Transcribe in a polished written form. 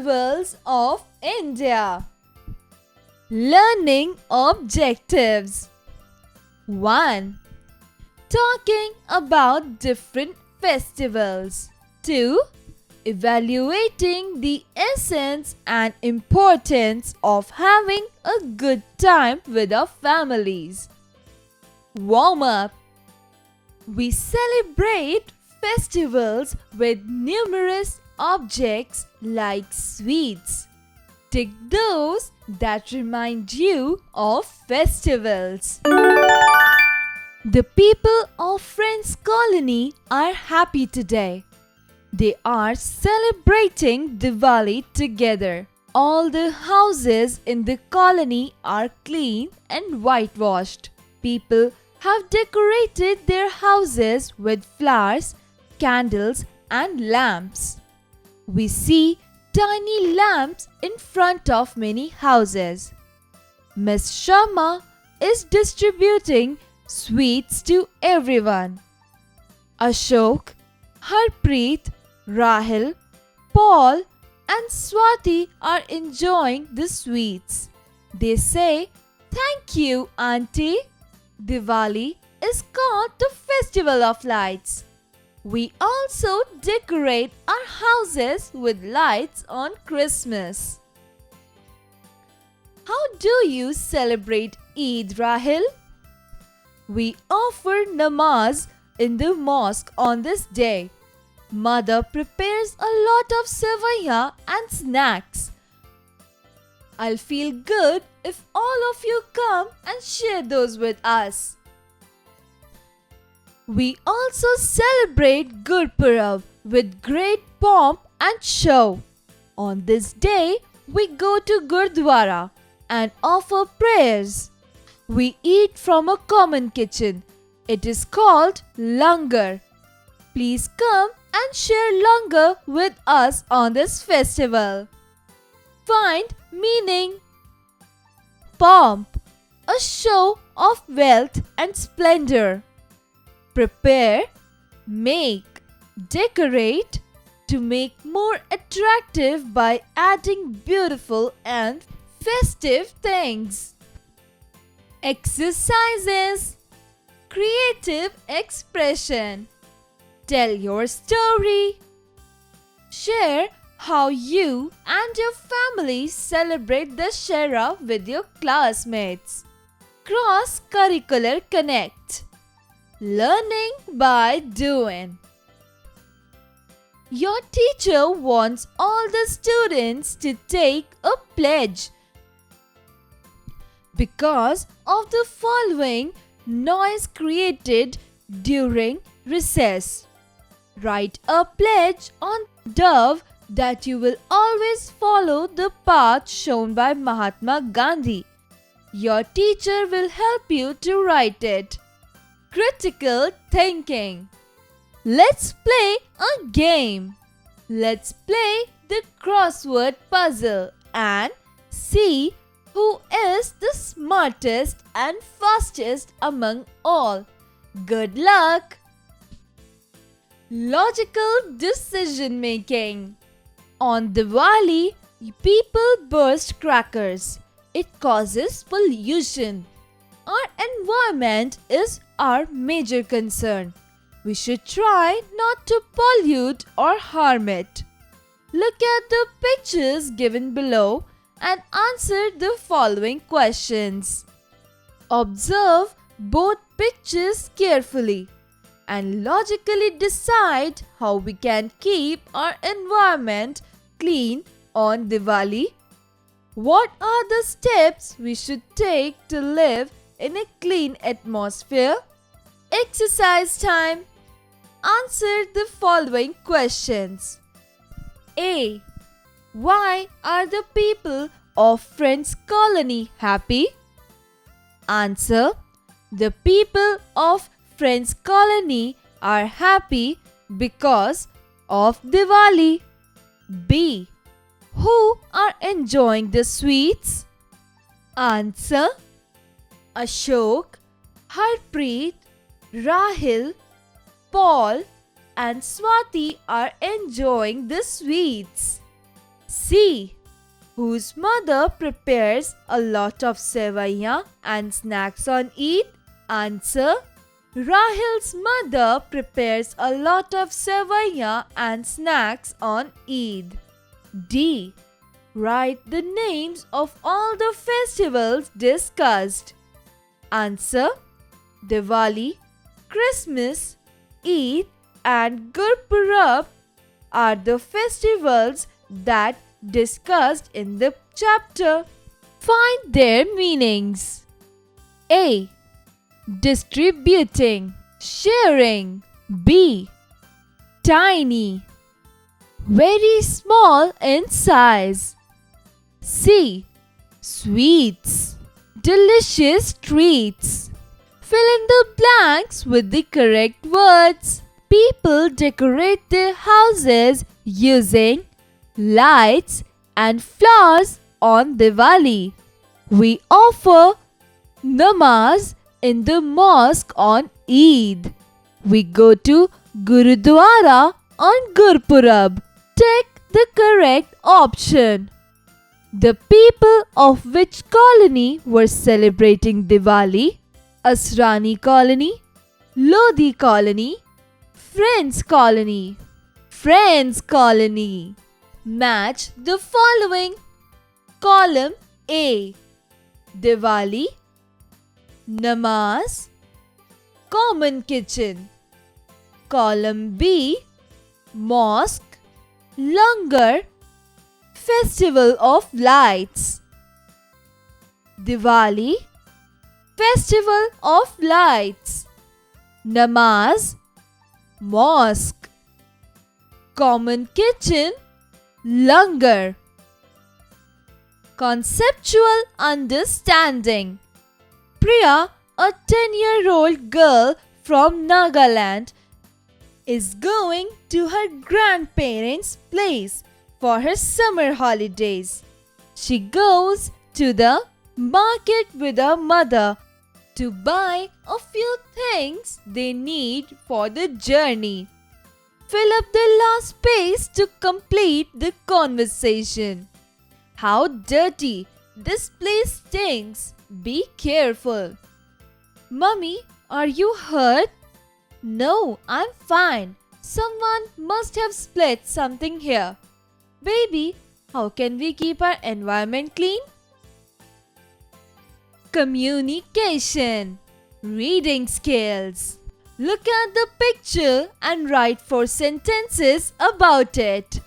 Festivals of India. Learning objectives. 1. Talking about different festivals. 2. Evaluating the essence and importance of having a good time with our families. Warm up. We celebrate festivals with numerous objects like sweets. Tick those that remind you of festivals. The people of Friends Colony are happy today. They are celebrating Diwali together. All the houses in the colony are clean and whitewashed. People have decorated their houses with flowers, candles, and lamps. We see tiny lamps in front of many houses. Miss Sharma is distributing sweets to everyone. Ashok, Harpreet, Rahil, Paul, and Swati are enjoying the sweets. They say, "Thank you, Auntie." Diwali is called the Festival of Lights. We also decorate our houses with lights on Christmas. How do you celebrate Eid, Rahil? We offer namaz in the mosque on this day. Mother prepares a lot of sevaiya and snacks. I'll feel good if all of you come and share those with us. We also celebrate Gurpurab with great pomp and show. On this day, we go to Gurdwara and offer prayers. We eat from a common kitchen. It is called langar. Please come and share langar with us on this festival. Find meaning. Pomp, a show of wealth and splendor. Prepare, make, decorate to make more attractive by adding beautiful and festive things. Exercises. Creative expression. Tell your story. Share how you and your family celebrate Dussehra with your classmates. Cross-curricular connect. Learning by doing. Your teacher wants all the students to take a pledge. Because of the following noise created during recess. Write a pledge on dove that you will always follow the path shown by Mahatma Gandhi. Your teacher will help you to write it. Critical thinking. Let's play a game. Let's play the crossword puzzle and see who is the smartest and fastest among all. Good luck! Logical decision making. On Diwali, people burst crackers. It causes pollution. Our environment is our major concern. We should try not to pollute or harm it. Look at the pictures given below and answer the following questions. Observe both pictures carefully and logically decide how we can keep our environment clean on Diwali. What are the steps we should take to live in a clean atmosphere? Exercise time. Answer the following questions. A. Why are the people of Friends Colony happy? Answer. The people of Friends Colony are happy because of Diwali. B. Who are enjoying the sweets? Answer. Ashok, Harpreet, Rahil, Paul and Swati are enjoying the sweets. C. Whose mother prepares a lot of sevaiyan and snacks on Eid? Answer. Rahil's mother prepares a lot of sevaiyan and snacks on Eid. D. Write the names of all the festivals discussed. Answer. Diwali, Christmas, Eid and Gurpurab are the festivals that discussed in the chapter. Find their meanings. A. Distributing, sharing. B. Tiny, very small in size. C. Sweets, delicious treats. Fill in the blanks with the correct words. People decorate their houses using lights and flowers on Diwali. We offer namaz in the mosque on Eid. We go to Gurudwara on Gurpurab. Take the correct option. The people of which colony were celebrating Diwali? Asrani colony, Lodi colony, Friends colony. Friends colony. Match the following. Column A. Diwali, Namaz, Common kitchen. Column B. Mosque, Langar, Festival of lights. Diwali, Festival of lights. Namaz, Mosque. Common kitchen, Langar. Conceptual understanding. Priya, a 10-year-old girl from Nagaland, is going to her grandparents' place for her summer holidays. She goes to the market with her mother to buy a few things they need for the journey. Fill up the last space to complete the conversation. How dirty! This place stinks. Be careful. Mummy, are you hurt? No, I'm fine. Someone must have spilled something here. Baby, how can we keep our environment clean? Communication. Reading skills. Look at the picture and write 4 sentences about it.